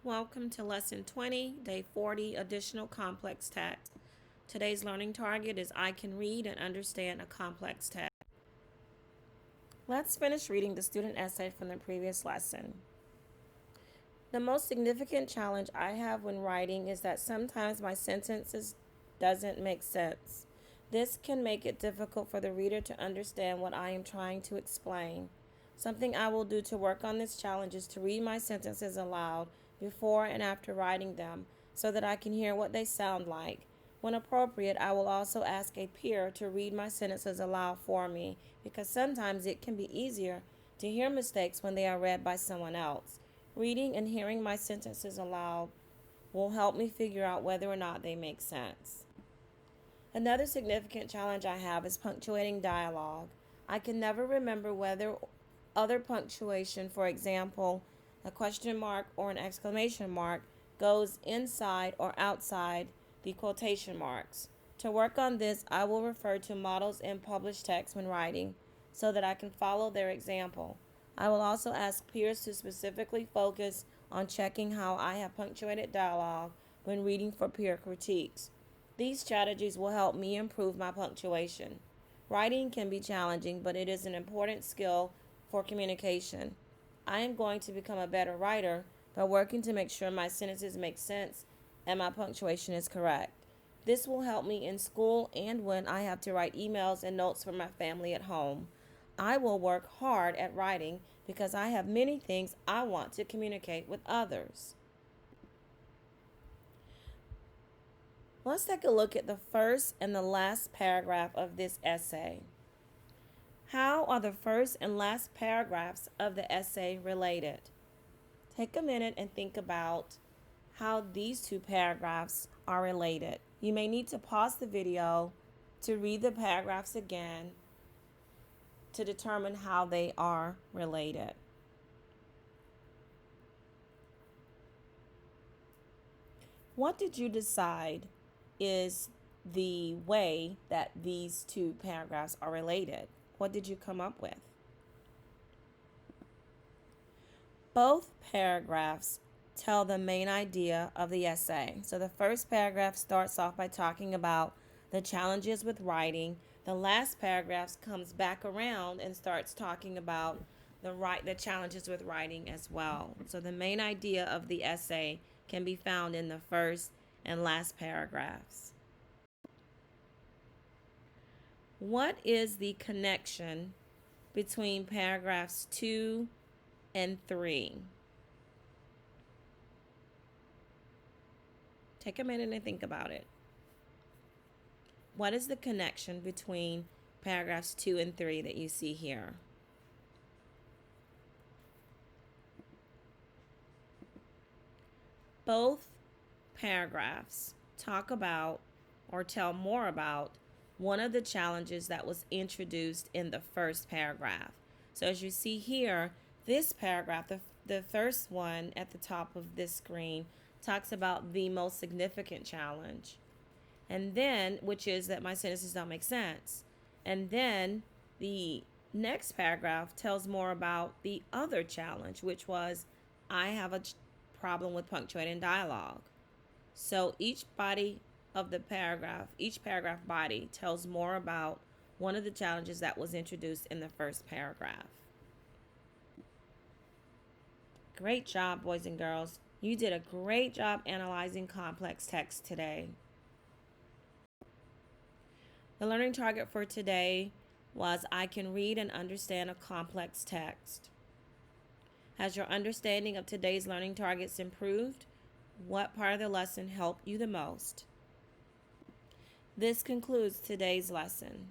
Welcome to Lesson 20, Day 40, Additional Complex Text. Today's learning target is I can read and understand a complex text. Let's finish reading the student essay from the previous lesson. The most significant challenge I have when writing is that sometimes my sentences doesn't make sense. This can make it difficult for the reader to understand what I am trying to explain. Something I will do to work on this challenge is to read my sentences aloud before and after writing them so that I can hear what they sound like. When appropriate, I will also ask a peer to read my sentences aloud for me because sometimes it can be easier to hear mistakes when they are read by someone else. Reading and hearing my sentences aloud will help me figure out whether or not they make sense. Another significant challenge I have is punctuating dialogue. I can never remember whether other punctuation, for example, a question mark or an exclamation mark, goes inside or outside the quotation marks. To work on this, I will refer to models in published text when writing so that I can follow their example. I will also ask peers to specifically focus on checking how I have punctuated dialogue when reading for peer critiques. These strategies will help me improve my punctuation. Writing can be challenging, but it is an important skill for communication. I am going to become a better writer by working to make sure my sentences make sense and my punctuation is correct. This will help me in school and when I have to write emails and notes for my family at home. I will work hard at writing because I have many things I want to communicate with others. Let's take a look at the first and the last paragraph of this essay. How are the first and last paragraphs of the essay related? Take a minute and think about how these two paragraphs are related. You may need to pause the video to read the paragraphs again to determine how they are related. What did you decide is the way that these two paragraphs are related? What did you come up with? Both paragraphs tell the main idea of the essay. So the first paragraph starts off by talking about the challenges with writing. The last paragraph comes back around and starts talking about the challenges with writing as well. So the main idea of the essay can be found in the first and last paragraphs. What is the connection between paragraphs 2 and 3? Take a minute and think about it. What is the connection between paragraphs 2 and 3 that you see here? Both paragraphs talk about or tell more about one of the challenges that was introduced in the first paragraph. So as you see here, this paragraph, the first one at the top of this screen, talks about the most significant challenge. And then, which is that my sentences don't make sense. And then the next paragraph tells more about the other challenge, which was I have a problem with punctuating dialogue. So each paragraph body tells more about one of the challenges that was introduced in the first paragraph. Great job, boys and girls. You did a great job analyzing complex text today. The learning target for today was I can read and understand a complex text. Has your understanding of today's learning targets improved? What part of the lesson helped you the most? This concludes today's lesson.